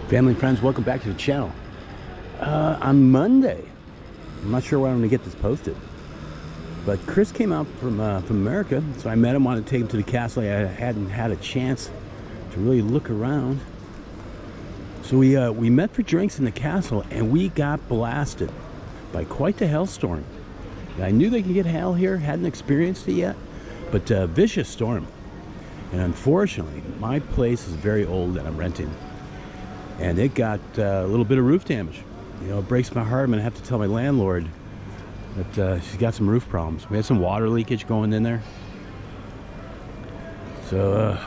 Family and friends, welcome back to the channel. On Monday, I'm not sure when I'm going to get this posted, but Chris came out from America, so I met him, wanted to take him to the castle. I hadn't had a chance to really look around. So we met for drinks in the castle, and we got blasted by quite the hailstorm. I knew they could get hail here, hadn't experienced it yet, but vicious storm. And unfortunately, my place is very old that I'm renting, and it got a little bit of roof damage. You know, it breaks my heart. I'm gonna have to tell my landlord that she's got some roof problems. We had some water leakage going in there. So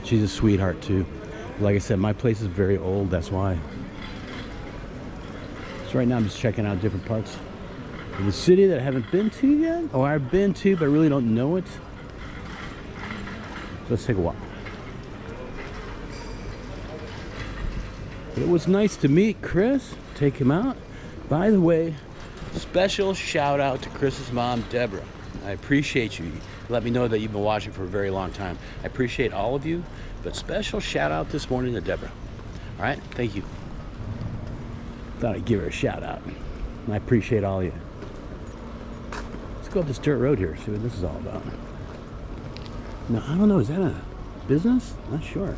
she's a sweetheart too. Like I said, my place is very old, that's why. So right now I'm just checking out different parts of the city that I haven't been to yet. Or I've been to, but I really don't know it. So let's take a walk. It was nice to meet Chris, take him out. By the way, special shout out to Chris's mom, Deborah. I appreciate you. Let me know that you've been watching for a very long time. I appreciate all of you, but special shout out this morning to Deborah. All right, thank you. Thought I'd give her a shout out. I appreciate all of you. Let's go up this dirt road here, see what this is all about. Now, I don't know, is that a business? Not sure.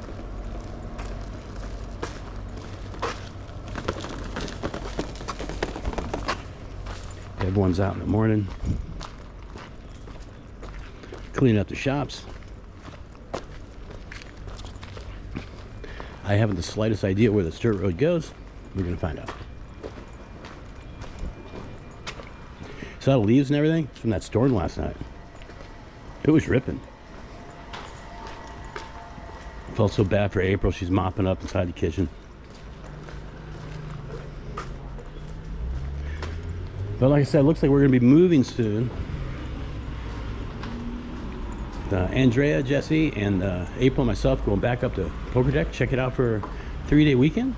Everyone's out in the morning, cleaning up the shops. I haven't the slightest idea where this dirt road goes. We're gonna find out. Saw the leaves and everything from that storm last night. It was ripping. Felt so bad for April. She's mopping up inside the kitchen. But like I said, it looks like we're going to be moving soon. Andrea, Jesse, and April and myself going back up to Poker Deck. Check it out for a 3-day weekend.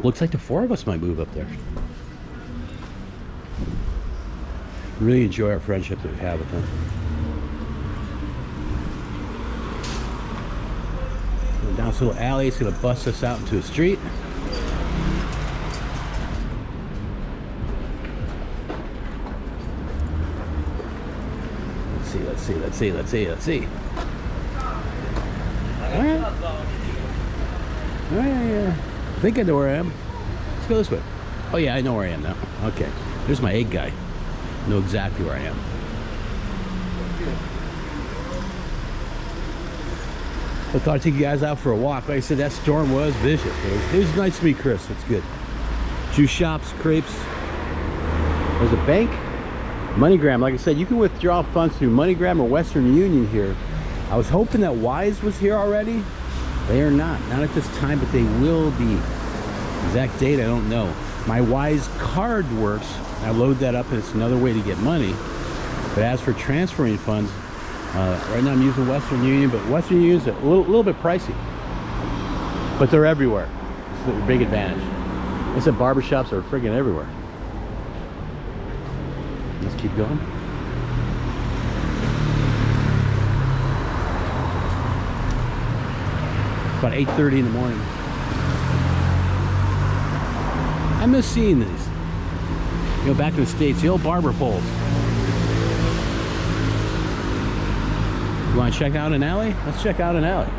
Looks like the 4 of us might move up there. Really enjoy our friendship that we have with them. Going down this little alley, it's going to bust us out into a street. Let's see. Alright. I think I know where I am. Let's go this way. Oh yeah, I know where I am now. Okay. There's my egg guy. I know exactly where I am. I thought I'd take you guys out for a walk. Like I said, that storm was vicious. It was nice to meet Chris. It's good. Juice shops, crepes. There's a bank. MoneyGram, like I said, you can withdraw funds through MoneyGram or Western Union here. I was hoping that Wise was here already. They are not at this time, but they will be. Exact date, I don't know. My Wise card works. I load that up and it's another way to get money. But as for transferring funds, right now I'm using Western Union, but Western Union is a little bit pricey. But they're everywhere. It's a big advantage. I said barbershops are friggin' everywhere. Let's keep going. About 8:30 in the morning. I miss seeing these. You know, back in the States, the old barber poles. You want to check out an alley? Let's check out an alley.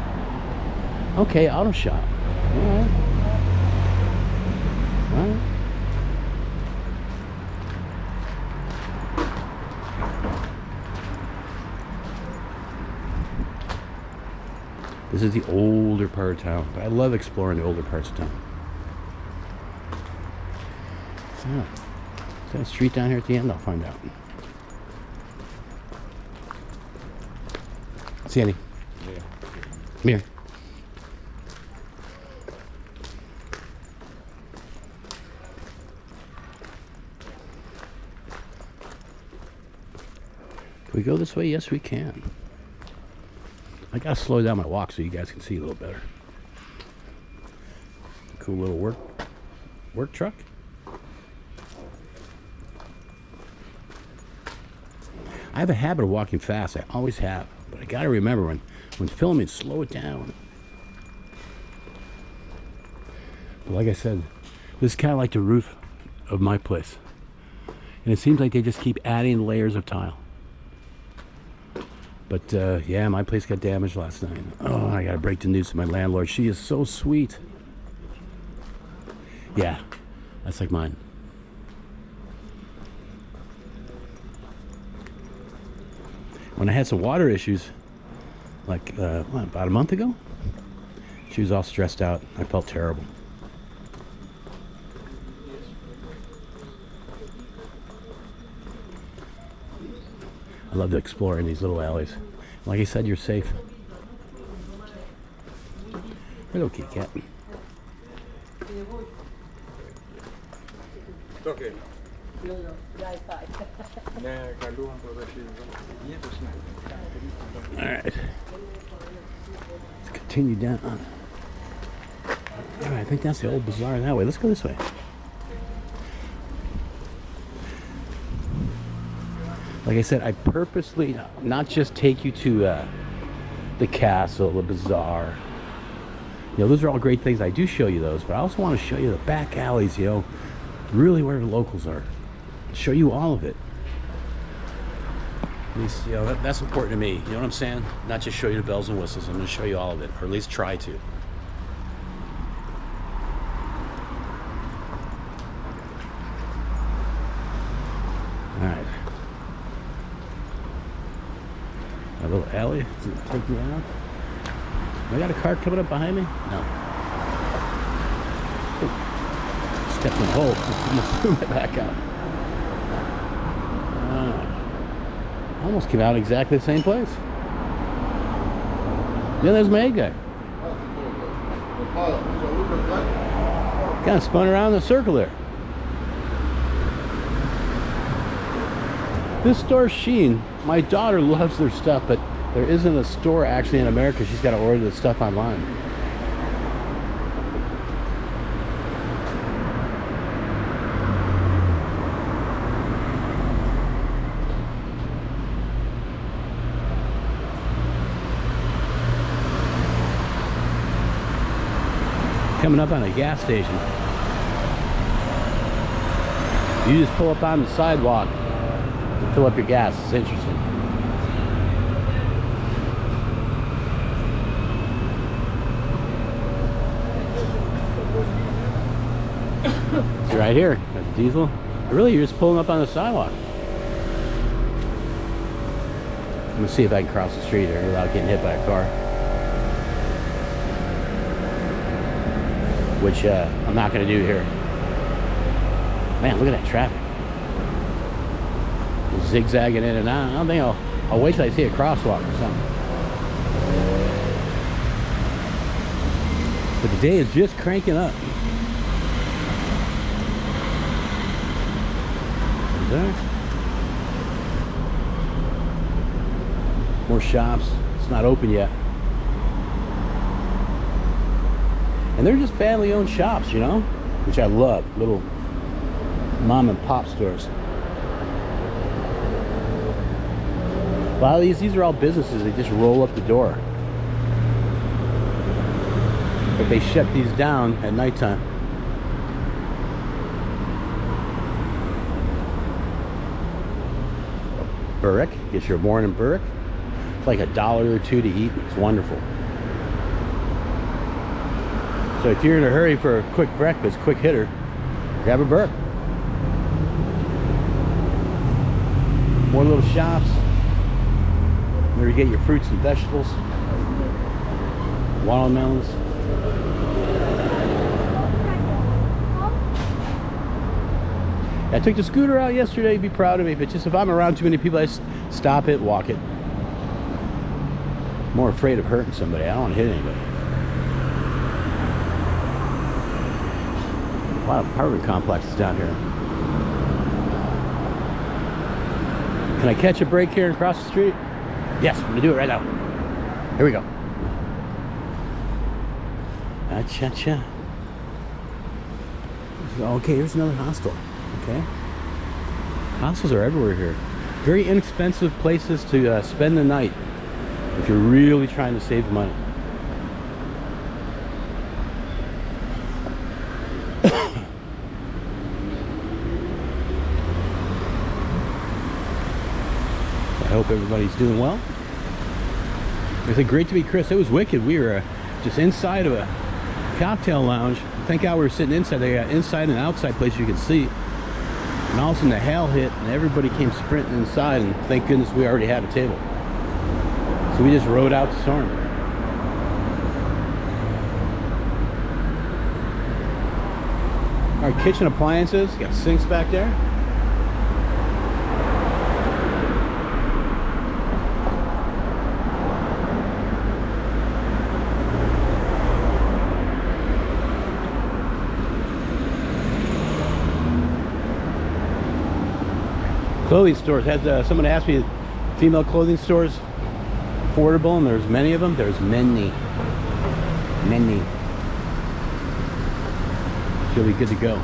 Okay, auto shop. All right. All right. This is the older part of town, but I love exploring the older parts of town. So, is that a street down here at the end? I'll find out. Sandy. Yeah. Come here. Can we go this way? Yes, we can. I gotta slow down my walk so you guys can see a little better. Cool little work truck. I have a habit of walking fast. I always have. But I gotta remember when filming, slow it down. But like I said, this is kind of like the roof of my place. And it seems like they just keep adding layers of tile. But yeah, my place got damaged last night. Oh, I gotta break the news to my landlord. She is so sweet. Yeah, that's like mine. When I had some water issues, like about a month ago, she was all stressed out. I felt terrible. I love to explore in these little alleys. Like I said, you're safe. Hello, kitty cat. Okay. Alright. Let's continue down. Alright, I think that's the old bazaar that way. Let's go this way. Like I said, I purposely not just take you to the castle, the bazaar. You know, those are all great things. I do show you those, but I also want to show you the back alleys, you know, really where the locals are. Show you all of it. At least, you know, that's important to me. You know what I'm saying? Not just show you the bells and whistles. I'm going to show you all of it, or at least try to. All right. A little alley. Does it take me out? I got a car coming up behind me? No. Oh. Stepped in the hole. Almost threw my back out. Almost came out exactly the same place. Yeah, there's my egg guy. Kind of spun around in a circle there. This store, Shein, my daughter loves their stuff, but there isn't a store actually in America. She's got to order the stuff online. Coming up on a gas station. You just pull up on the sidewalk to fill up your gas. It's interesting. It's right here. Got the diesel. Really, you're just pulling up on the sidewalk. I'm gonna see if I can cross the street here without getting hit by a car. Which I'm not going to do here. Man, look at that traffic. Zigzagging in and out. I don't think I'll wait till I see a crosswalk or something. But the day is just cranking up. Is there? More shops. It's not open yet. And they're just family-owned shops, you know, which I love. Little mom and pop stores. A lot of these are all businesses. They just roll up the door. But they shut these down at nighttime. Burek, get your morning burek. It's like $1 or $2 to eat. It's wonderful. So if you're in a hurry for a quick breakfast, quick hitter, grab a burek. More little shops where you get your fruits and vegetables. Watermelons. I took the scooter out yesterday. You'd be proud of me, but just if I'm around too many people, I just stop it, walk it. I'm more afraid of hurting somebody. I don't want to hit anybody. A lot of apartment complexes down here. Can I catch a break here and cross the street? Yes, I'm gonna do it right now. Here we go. Cha-cha. Okay, here's another hostel. Okay. Hostels are everywhere here. Very inexpensive places to spend the night if you're really trying to save money. Hope everybody's doing well. It's great to meet Chris. It was wicked. We were just inside of a cocktail lounge. Thank God we were sitting inside. They got inside and outside place you could see. And all of a sudden the hail hit and everybody came sprinting inside, and thank goodness we already had a table. So we just rode out the storm. Our kitchen appliances, got sinks back there. Clothing stores. Had someone asked me, female clothing stores affordable, and there's many of them. There's many. She'll be good to go.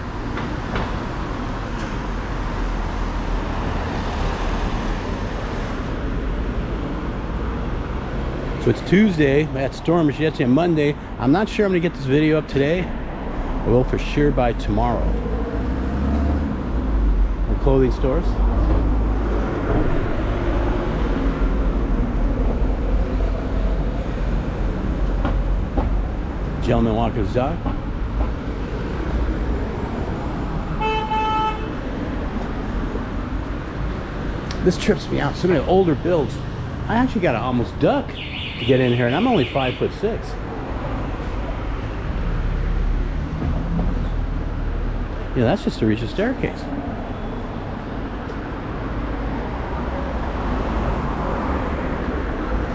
So it's Tuesday. That storm is yesterday and Monday. I'm not sure I'm gonna get this video up today. I will for sure by tomorrow. The clothing stores. Gentleman walking his dog. This trips me out. So many older builds. I actually got to almost duck to get in here, and I'm only 5'6". Yeah, that's just to reach the staircase.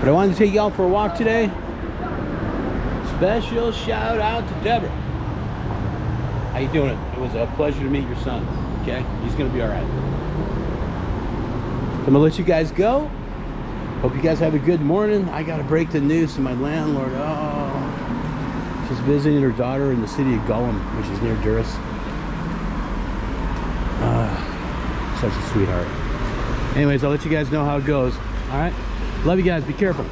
But I wanted to take y'all for a walk today. Special shout out to Deborah. How you doing? It was a pleasure to meet your son. Okay, he's gonna be all right. I'm gonna let you guys go. Hope you guys have a good morning. I gotta break the news to my landlord. Oh, she's visiting her daughter in the city of Gullum, which is near Durris. Such a sweetheart. Anyways, I'll let you guys know how it goes. All right, love you guys. Be careful.